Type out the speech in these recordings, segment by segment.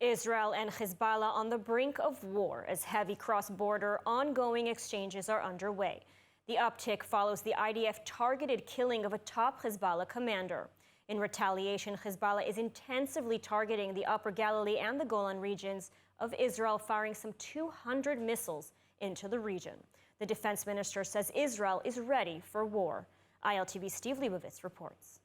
Israel and Hezbollah on the brink of war as heavy cross-border ongoing exchanges are underway. The uptick follows the IDF targeted killing of a top Hezbollah commander. In retaliation, Hezbollah is intensively targeting the Upper Galilee and the Golan regions of Israel, firing some 200 missiles into the region. The defense minister says Israel is ready for war. ILTV's Steve Leibovitz reports.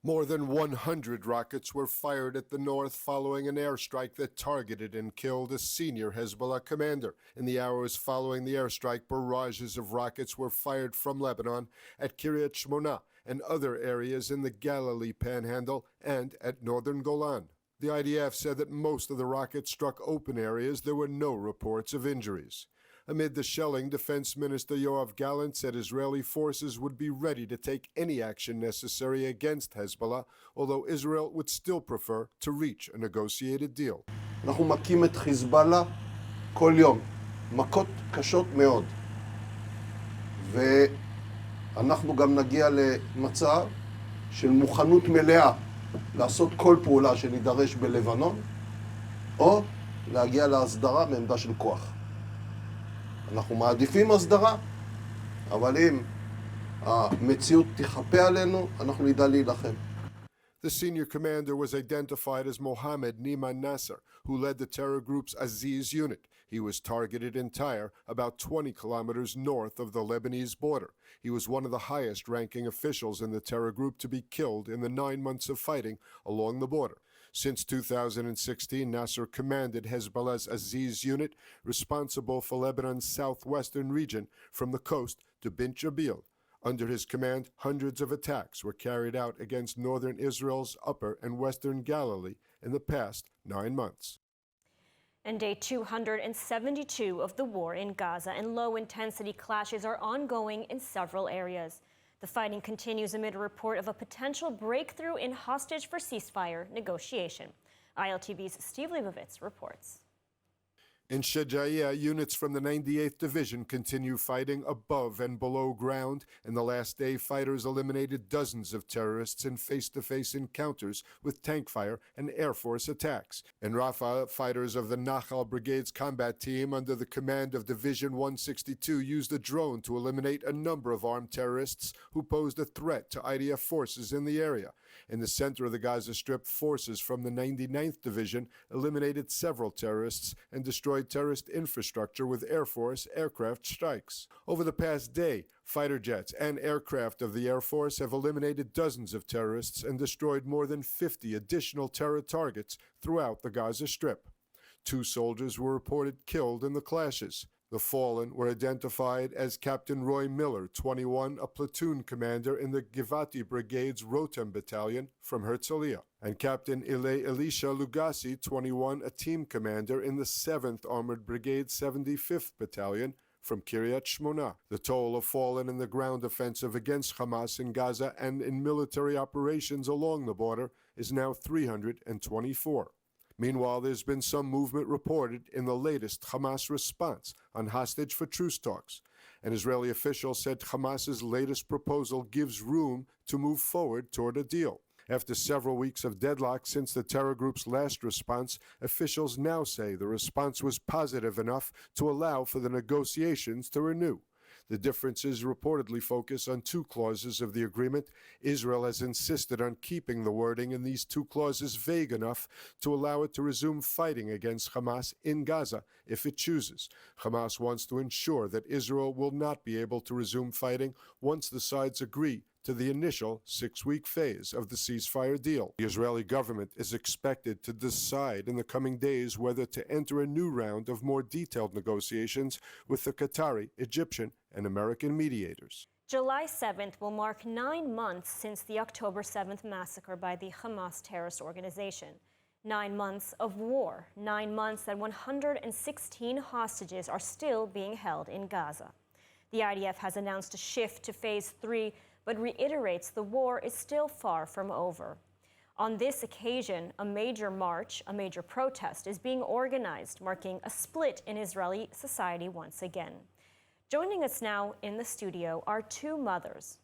More than 100 rockets were fired at the north following an airstrike that targeted and killed a senior Hezbollah commander. In the hours following the airstrike, barrages of rockets were fired from Lebanon at Kiryat Shmona and other areas in the Galilee Panhandle and at northern Golan. The IDF said that most of the rockets struck open areas. There were no reports of injuries. Amid the shelling, Defense Minister Yoav Gallant said Israeli forces would be ready to take any action necessary against Hezbollah, although Israel would still prefer to reach a negotiated deal. אנחנו מכים את חיזבאללה כל יום, מכות קשות מאוד. ואנחנו גם נגיע למצב של מוכנות מלאה לעשות כל פעולה שנידרש בלבנון, או להגיע להסדרה מעמדה של כוח. אנחנו מעדיפים הסדרה, אבל אם המציאות תחפה עלינו, אנחנו נדע להילחם. The senior commander was identified as Mohammed Niman Nasser, who led the terror group's Aziz unit. He was targeted in Tyre, about 20 kilometers north of the Lebanese border. He was one of the highest-ranking officials in the terror group to be killed in the 9 months of fighting along the border. Since 2016, Nasser commanded Hezbollah's Aziz unit, responsible for Lebanon's southwestern region from the coast to Bint Jabal. Under his command, hundreds of attacks were carried out against northern Israel's upper and western Galilee in the past 9 months. And day 272 of the war in Gaza, and low-intensity clashes are ongoing in several areas. The fighting continues amid a report of a potential breakthrough in hostage for ceasefire negotiation. ILTV's Steve Leibovitz reports. In Shejaiya, units from the 98th Division continue fighting above and below ground. In the last day, fighters eliminated dozens of terrorists in face-to-face encounters with tank fire and Air Force attacks. In Rafah, fighters of the Nachal Brigade's combat team under the command of Division 162 used a drone to eliminate a number of armed terrorists who posed a threat to IDF forces in the area. In the center of the Gaza Strip, forces from the 99th Division eliminated several terrorists and destroyed terrorist infrastructure with Air Force aircraft strikes. Over the past day, fighter jets and aircraft of the Air Force have eliminated dozens of terrorists and destroyed more than 50 additional terror targets throughout the Gaza Strip. 2 soldiers were reported killed in the clashes. The fallen were identified as Captain Roy Miller, 21, a platoon commander in the Givati Brigade's Rotem Battalion from Herzliya, and Captain Elisha Lugassi, 21, a team commander in the 7th Armored Brigade 75th Battalion from Kiryat Shmona. The toll of fallen in the ground offensive against Hamas in Gaza and in military operations along the border is now 324. Meanwhile, there's been some movement reported in the latest Hamas response on hostage for truce talks. An Israeli official said Hamas's latest proposal gives room to move forward toward a deal. After several weeks of deadlock since the terror group's last response, officials now say the response was positive enough to allow for the negotiations to renew. The differences reportedly focus on 2 clauses of the agreement. Israel has insisted on keeping the wording in these 2 clauses vague enough to allow it to resume fighting against Hamas in Gaza if it chooses. Hamas wants to ensure that Israel will not be able to resume fighting once the sides agree to the initial 6-week phase of the ceasefire deal. The Israeli government is expected to decide in the coming days whether to enter a new round of more detailed negotiations with the Qatari, Egyptian, and American mediators. July 7th will mark 9 months since the October 7th massacre by the Hamas terrorist organization. 9 months of war, 9 months that 116 hostages are still being held in Gaza. The IDF has announced a shift to Phase 3, but reiterates the war is still far from over. On this occasion, a major march, a major protest is being organized, marking a split in Israeli society once again. Joining us now in the studio are 2 mothers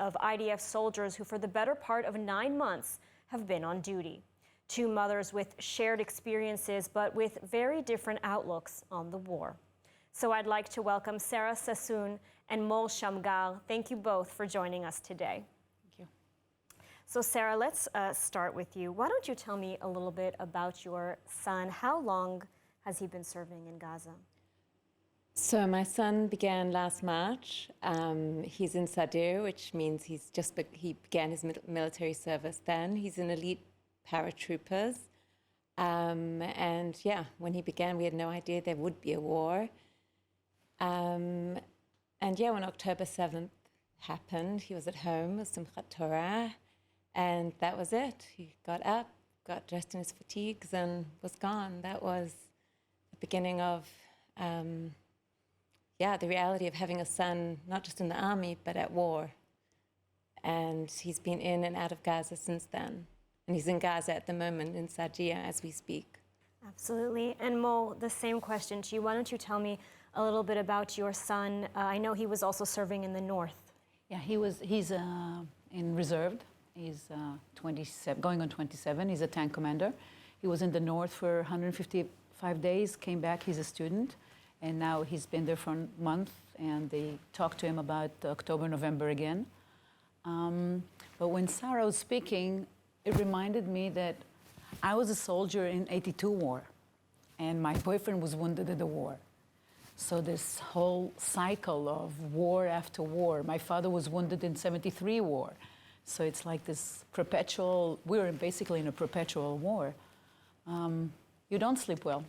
of IDF soldiers who for the better part of 9 months have been on duty. two mothers with shared experiences, but with very different outlooks on the war. So I'd like to welcome Sarah Sassoon and Mol Shamgar. Thank you both for joining us today. Thank you. So Sarah, let's start with you. Why don't you tell me a little bit about your son? How long has he been serving in Gaza? So my son began last March. He's in Sadir, which means he began his military service then. He's in elite paratroopers. And yeah, when he began, we had no idea there would be a war. And yeah, when October 7th happened, he was at home with Simchat Torah, and that was it. He got up, got dressed in his fatigues, and was gone. That was the beginning of the reality of having a son, not just in the army, but at war. And he's been in and out of Gaza since then. And he's in Gaza at the moment, in Sadia, as we speak. Absolutely. And Mo, the same question to you. Why don't you tell me a little bit about your son? I know he was also serving in the north. Yeah, he's in reserve. He's 27, going on 27. He's a tank commander. He was in the north for 155 days, came back, he's a student. And now he's been there for a month, and they talked to him about October, November again. But when Sarah was speaking, it reminded me that I was a soldier in '82 war, and my boyfriend was wounded in the war. So this whole cycle of war after war. My father was wounded in '73 war. So it's like this perpetual, we were basically in a perpetual war. You don't sleep well.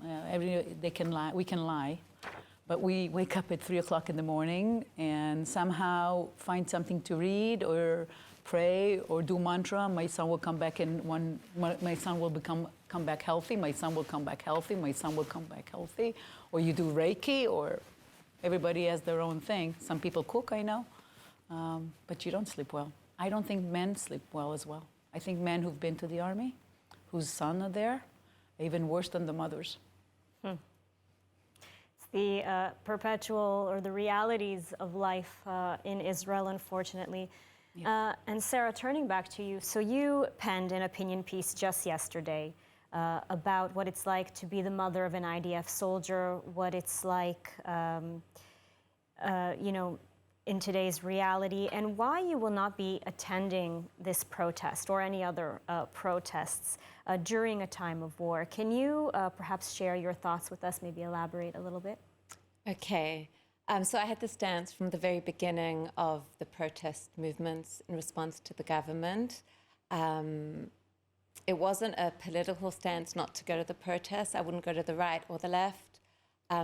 We can lie, but we wake up at 3 o'clock in the morning and somehow find something to read or pray or do mantra. My son will come back my son will come back healthy. My son will come back healthy. My son will come back healthy. Or you do Reiki, or everybody has their own thing. Some people cook, I know, but you don't sleep well. I don't think men sleep well as well. I think men who've been to the army, whose sons are there, are even worse than the mothers. It's the perpetual, or the realities of life in Israel, unfortunately. Yeah. And Sarah, turning back to you, so you penned an opinion piece just yesterday about what it's like to be the mother of an IDF soldier, what it's like, in today's reality, and why you will not be attending this protest or any other protests during a time of war. Can you perhaps share your thoughts with us, maybe elaborate a little bit? Okay. So I had the stance from the very beginning of the protest movements in response to the government. It wasn't a political stance not to go to the protests. I wouldn't go to the right or the left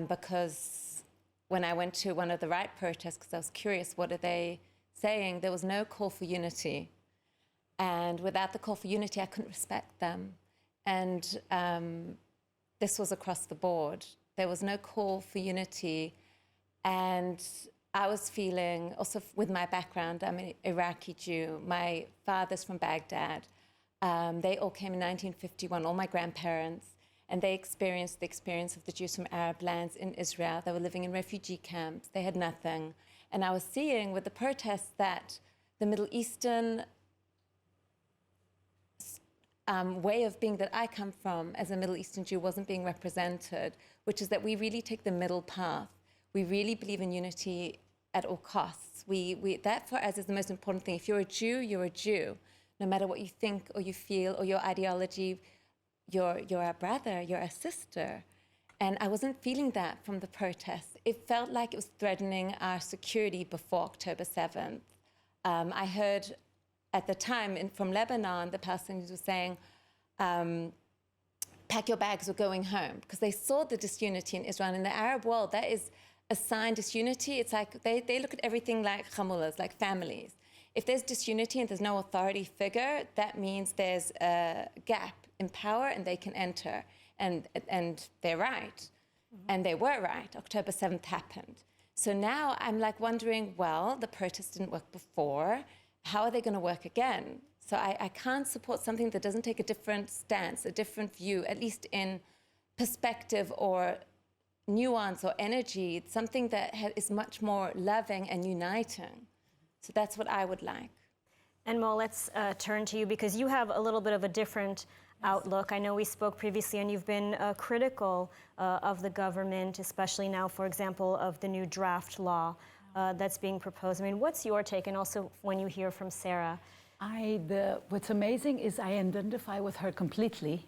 because when I went to one of the right protests, because I was curious, what are they saying? There was no call for unity. And without the call for unity, I couldn't respect them. And this was across the board. There was no call for unity. And I was feeling, also with my background, I'm an Iraqi Jew. My father's from Baghdad. They all came in 1951, all my grandparents. And they experienced the experience of the Jews from Arab lands in Israel. They were living in refugee camps. They had nothing. And I was seeing with the protests that the Middle Eastern way of being that I come from as a Middle Eastern Jew wasn't being represented, which is that we really take the middle path. We really believe in unity at all costs. That for us is the most important thing. If you're a Jew, you're a Jew. No matter what you think or you feel or your ideology, you're a brother, you're a sister. And I wasn't feeling that from the protests. It felt like it was threatening our security before October 7th. I heard at the time from Lebanon, the Palestinians were saying, pack your bags, we're going home, because they saw the disunity in Israel. In the Arab world, that is a sign disunity. It's like they look at everything like chamulas, like families. If there's disunity and there's no authority figure, that means there's a gap in power and they can enter. And they're right. Mm-hmm. And they were right. October 7th happened. So now I'm like wondering, well, the protests didn't work before. How are they going to work again? So I can't support something that doesn't take a different stance, a different view, at least in perspective or nuance or energy. It's something that is much more loving and uniting. So that's what I would like. And Mo, let's turn to you because you have a little bit of a different outlook. I know we spoke previously and you've been critical of the government, especially now, for example, of the new draft law that's being proposed. I mean, what's your take? And also when you hear from Sarah. What's amazing is I identify with her completely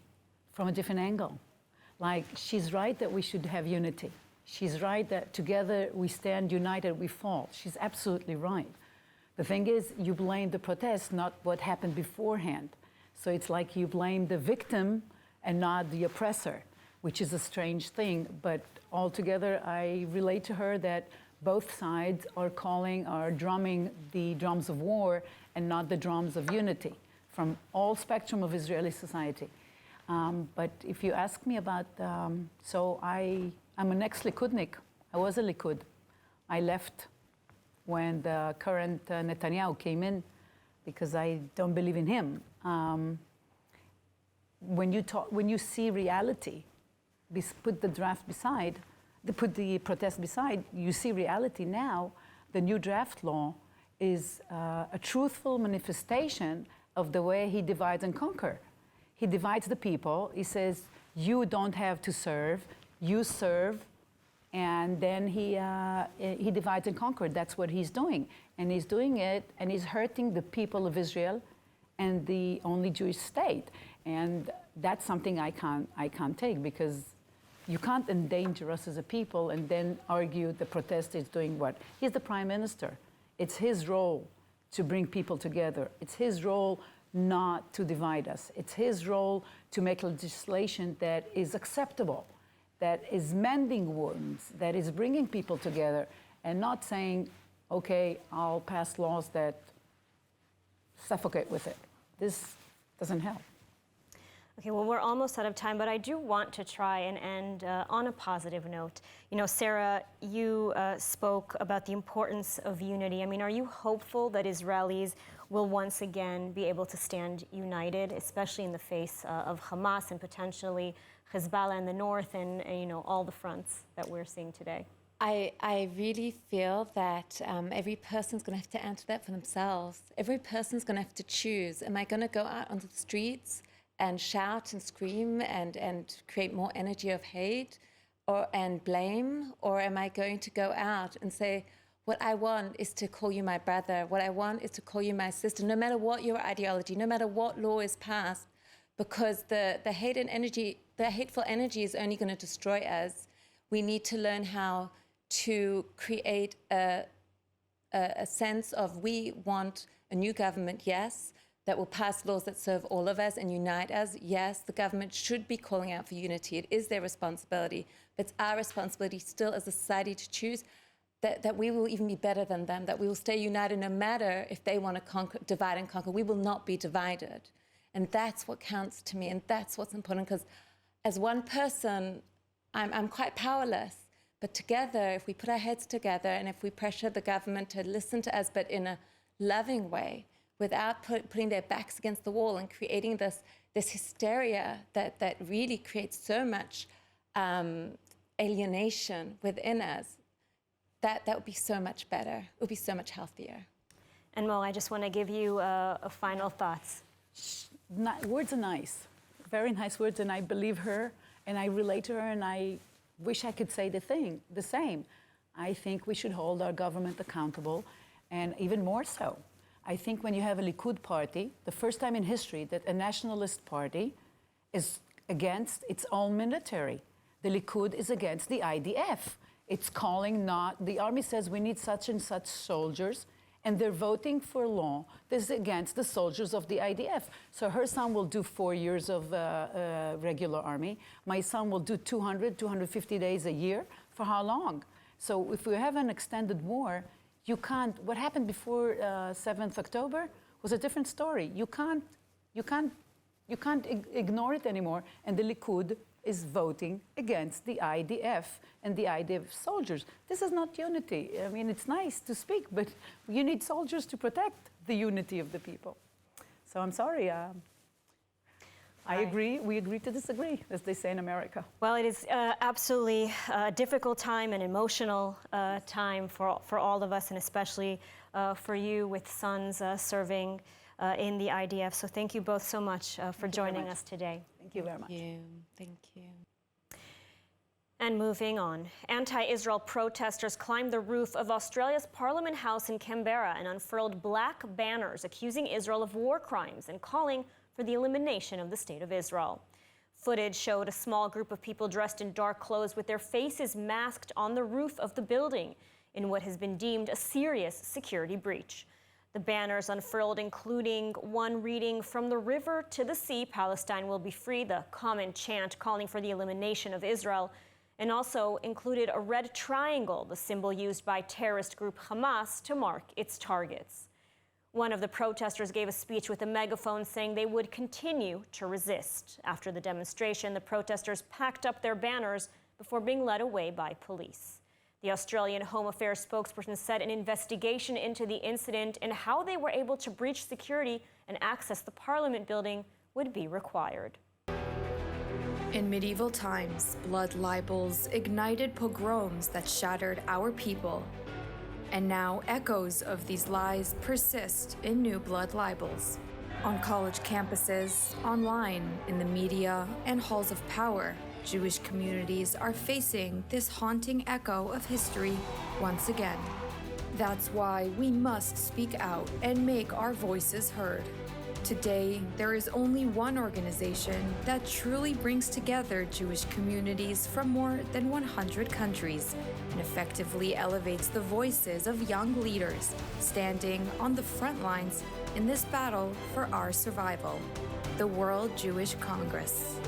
from a different angle. Like, she's right that we should have unity. She's right that together we stand united, we fall. She's absolutely right. The thing is, you blame the protest, not what happened beforehand. So it's like you blame the victim and not the oppressor, which is a strange thing. But altogether, I relate to her that both sides are drumming the drums of war and not the drums of unity from all spectrum of Israeli society. But if you ask me about, so I'm an ex-Likudnik. I was a Likud. I left when the current Netanyahu came in because I don't believe in him. When you see reality, put the draft beside, put the protest beside, you see reality now. The new draft law is a truthful manifestation of the way he divides and conquer. He divides the people. He says, you don't have to serve, you serve, and then he divides and conquers. That's what he's doing. And he's doing it, and he's hurting the people of Israel and the only Jewish state. And that's something I can't take, because you can't endanger us as a people and then argue the protest is doing what? He's the prime minister. It's his role to bring people together. It's his role not to divide us. It's his role to make legislation that is acceptable, that is mending wounds, that is bringing people together, and not saying, okay, I'll pass laws that suffocate with it. This doesn't help. Okay, well, we're almost out of time, but I do want to try and end on a positive note. You know, Sarah, you spoke about the importance of unity. I mean, are you hopeful that Israelis will once again be able to stand united, especially in the face of Hamas and potentially Hezbollah in the north and you know, all the fronts that we're seeing today? I really feel that every person's going to have to answer that for themselves. Every person's going to have to choose. Am I going to go out onto the streets and shout and scream and create more energy of hate and blame? Or am I going to go out and say, what I want is to call you my brother. What I want is to call you my sister, no matter what your ideology, no matter what law is passed, because the hateful energy is only going to destroy us. We need to learn how to create a sense of, we want a new government, yes, that will pass laws that serve all of us and unite us. Yes, the government should be calling out for unity. It is their responsibility. But it's our responsibility still as a society to choose that we will even be better than them, that we will stay united no matter if they want to divide and conquer. We will not be divided. And that's what counts to me, and that's what's important, because as one person, I'm quite powerless. But together, if we put our heads together and if we pressure the government to listen to us, but in a loving way, without putting their backs against the wall and creating this hysteria that really creates so much alienation within us, that would be so much better. It would be so much healthier. And Mo, I just want to give you a final thoughts. Words are nice, very nice words, and I believe her, and I relate to her, and I wish I could say the same. I think we should hold our government accountable, and even more so. I think when you have a Likud party, the first time in history that a nationalist party is against its own military. The Likud is against the IDF. It's calling not, the army says we need such and such soldiers, and they're voting for law that's against the soldiers of the IDF. So her son will do 4 years of regular army. My son will do 250 days a year. For how long? So if we have an extended war, you can't, what happened before 7th October was a different story. You can't ignore it anymore. And the Likud is voting against the IDF and the IDF soldiers. This is not unity. I mean, it's nice to speak, but you need soldiers to protect the unity of the people. So I'm sorry. I agree. We agree to disagree, as they say in America. Well, it is absolutely a difficult time, an emotional time for all of us, and especially for you with sons serving in the IDF. So thank you both so much for joining us today. Thank you very much. Thank you. And moving on, anti-Israel protesters climbed the roof of Australia's Parliament House in Canberra and unfurled black banners accusing Israel of war crimes and calling for the elimination of the State of Israel. Footage showed a small group of people dressed in dark clothes with their faces masked on the roof of the building in what has been deemed a serious security breach. The banners unfurled, including one reading, "From the river to the sea, Palestine will be free," the common chant calling for the elimination of Israel, and also included a red triangle, the symbol used by terrorist group Hamas to mark its targets. One of the protesters gave a speech with a megaphone saying they would continue to resist. After the demonstration, the protesters packed up their banners before being led away by police. The Australian Home Affairs spokesperson said an investigation into the incident and how they were able to breach security and access the Parliament building would be required. In medieval times, blood libels ignited pogroms that shattered our people. And now echoes of these lies persist in new blood libels. On college campuses, online, in the media, and halls of power, Jewish communities are facing this haunting echo of history once again. That's why we must speak out and make our voices heard. Today, there is only one organization that truly brings together Jewish communities from more than 100 countries and effectively elevates the voices of young leaders standing on the front lines in this battle for our survival: the World Jewish Congress.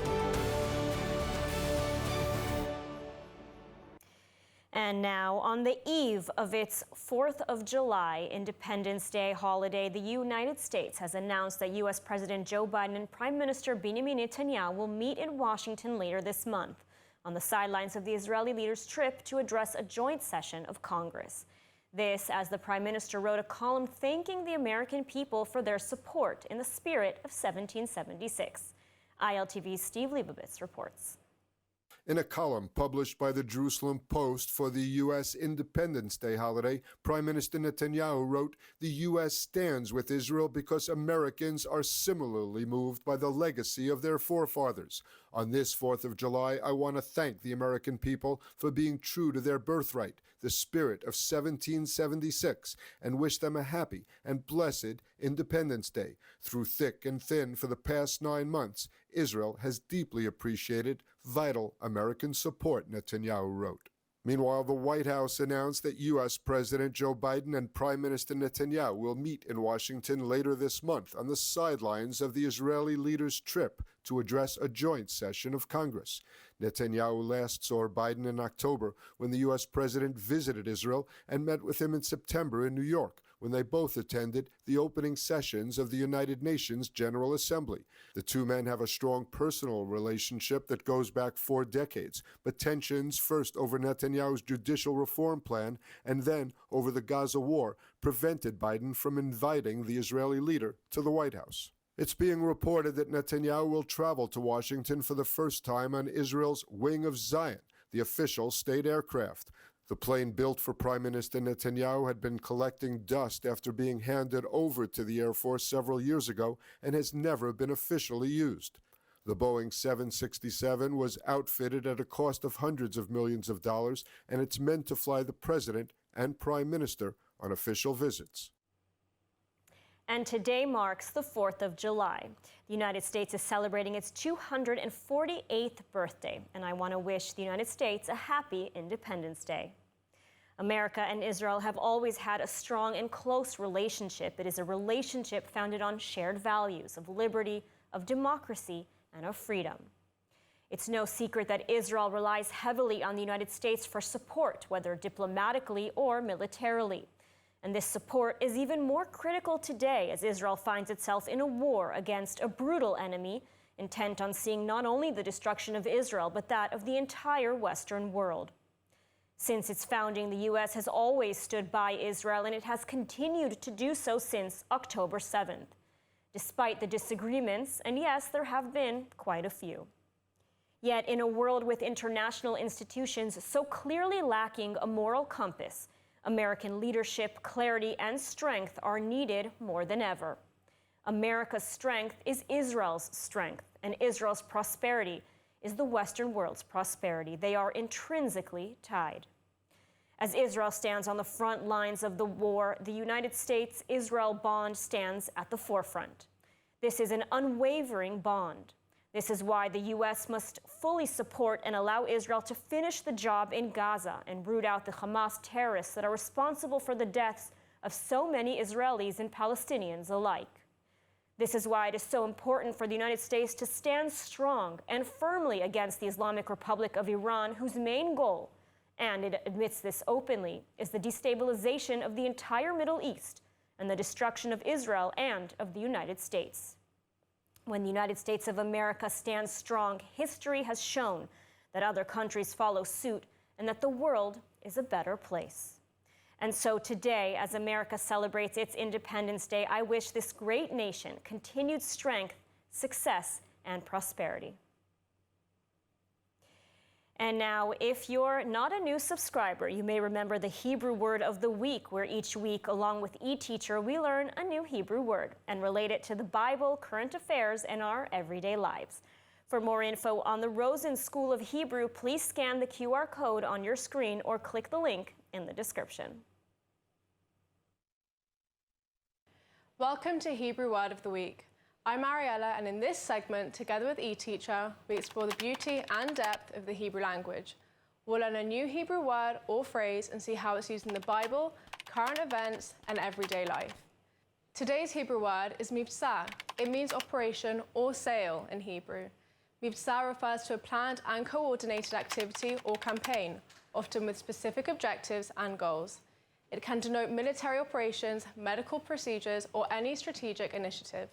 And now, on the eve of its 4th of July Independence Day holiday, the United States has announced that U.S. President Joe Biden and Prime Minister Benjamin Netanyahu will meet in Washington later this month on the sidelines of the Israeli leader's trip to address a joint session of Congress. This, as the Prime Minister wrote a column thanking the American people for their support in the spirit of 1776. ILTV's Steve Leibovitz reports. In a column published by the Jerusalem Post for the U.S. Independence Day holiday, Prime Minister Netanyahu wrote, "The U.S. stands with Israel because Americans are similarly moved by the legacy of their forefathers. On this 4th of July, I want to thank the American people for being true to their birthright, the spirit of 1776, and wish them a happy and blessed Independence Day. Through thick and thin for the past 9 months, Israel has deeply appreciated vital American support," Netanyahu wrote. Meanwhile, the White House announced that U.S. President Joe Biden and Prime Minister Netanyahu will meet in Washington later this month on the sidelines of the Israeli leader's trip to address a joint session of Congress. Netanyahu last saw Biden in October when the U.S. president visited Israel and met with him in September in New York, when they both attended the opening sessions of the United Nations General Assembly. The two men have a strong personal relationship that goes back 4 decades, but tensions, first over Netanyahu's judicial reform plan and then over the Gaza war, prevented Biden from inviting the Israeli leader to the White House. It's being reported that Netanyahu will travel to Washington for the first time on Israel's Wing of Zion, the official state aircraft. The plane built for Prime Minister Netanyahu had been collecting dust after being handed over to the Air Force several years ago and has never been officially used. The Boeing 767 was outfitted at a cost of hundreds of millions of dollars, and it's meant to fly the president and prime minister on official visits. And today marks the 4th of July. The United States is celebrating its 248th birthday, and I want to wish the United States a happy Independence Day. America and Israel have always had a strong and close relationship. It is a relationship founded on shared values of liberty, of democracy, and of freedom. It's no secret that Israel relies heavily on the United States for support, whether diplomatically or militarily. And this support is even more critical today as Israel finds itself in a war against a brutal enemy, intent on seeing not only the destruction of Israel, but that of the entire Western world. Since its founding, the U.S. has always stood by Israel, and it has continued to do so since October 7th, despite the disagreements, and yes, there have been quite a few. Yet, in a world with international institutions so clearly lacking a moral compass, American leadership, clarity, and strength are needed more than ever. America's strength is Israel's strength, and Israel's prosperity is the Western world's prosperity. They are intrinsically tied. As Israel stands on the front lines of the war, the United States-Israel bond stands at the forefront. This is an unwavering bond. This is why the U.S. must fully support and allow Israel to finish the job in Gaza and root out the Hamas terrorists that are responsible for the deaths of so many Israelis and Palestinians alike. This is why it is so important for the United States to stand strong and firmly against the Islamic Republic of Iran, whose main goal, and it admits this openly, is the destabilization of the entire Middle East and the destruction of Israel and of the United States. When the United States of America stands strong, history has shown that other countries follow suit and that the world is a better place. And so today, as America celebrates its Independence Day, I wish this great nation continued strength, success, and prosperity. And now, if you're not a new subscriber, you may remember the Hebrew word of the week, where each week, along with eTeacher, we learn a new Hebrew word and relate it to the Bible, current affairs, and our everyday lives. For more info on the Rosen School of Hebrew, please scan the QR code on your screen or click the link in the description. Welcome to Hebrew Word of the Week. I'm Mariella, and in this segment, together with eTeacher, we explore the beauty and depth of the Hebrew language. We'll learn a new Hebrew word or phrase and see how it's used in the Bible, current events, and everyday life. Today's Hebrew word is mivtza. It means operation or sail in Hebrew. Mivtza refers to a planned and coordinated activity or campaign, often with specific objectives and goals. It can denote military operations, medical procedures, or any strategic initiative.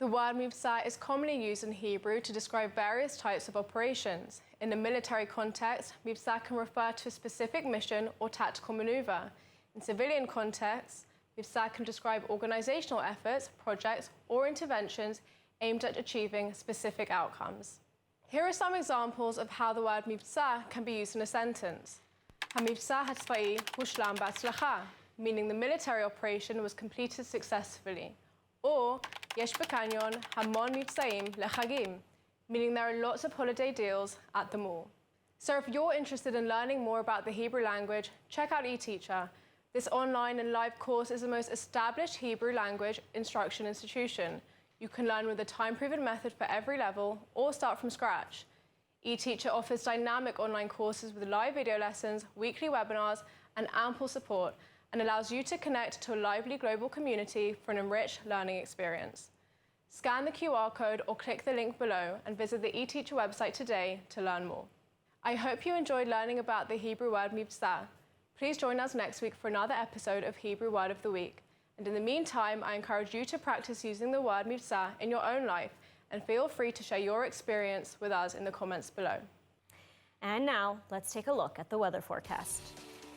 The word mivtza is commonly used in Hebrew to describe various types of operations. In a military context, mivtza can refer to a specific mission or tactical maneuver. In civilian contexts, mivtza can describe organizational efforts, projects, or interventions aimed at achieving specific outcomes. Here are some examples of how the word mivtza can be used in a sentence. HaMivtza HaTzva'i hushlam b'atzlacha, meaning the military operation was completed successfully. Or Yesh b'kanyon hamon mivtzaim lechagim, meaning there are lots of holiday deals at the mall. So if you're interested in learning more about the Hebrew language, check out eTeacher. This online and live course is the most established Hebrew language instruction institution. You can learn with a time-proven method for every level or start from scratch. eTeacher offers dynamic online courses with live video lessons, weekly webinars, and ample support, and allows you to connect to a lively global community for an enriched learning experience. Scan the QR code or click the link below and visit the eTeacher website today to learn more. I hope you enjoyed learning about the Hebrew word mivtza. Please join us next week for another episode of Hebrew Word of the Week. And in the meantime, I encourage you to practice using the word mivtza in your own life, and feel free to share your experience with us in the comments below. And now, let's take a look at the weather forecast.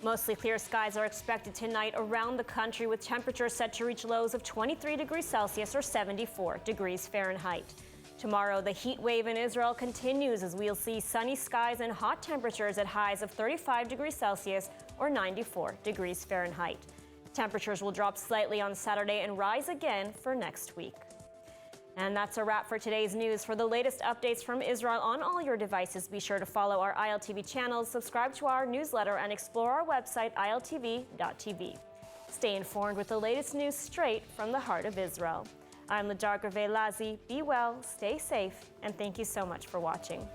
Mostly clear skies are expected tonight around the country, with temperatures set to reach lows of 23 degrees Celsius or 74 degrees Fahrenheit. Tomorrow, the heat wave in Israel continues as we'll see sunny skies and hot temperatures at highs of 35 degrees Celsius or 94 degrees Fahrenheit. Temperatures will drop slightly on Saturday and rise again for next week. And that's a wrap for today's news. For the latest updates from Israel on all your devices, be sure to follow our ILTV channels, subscribe to our newsletter, and explore our website, iltv.tv. Stay informed with the latest news straight from the heart of Israel. I'm Ladar Gravey-Lazi. Be well, stay safe, and thank you so much for watching.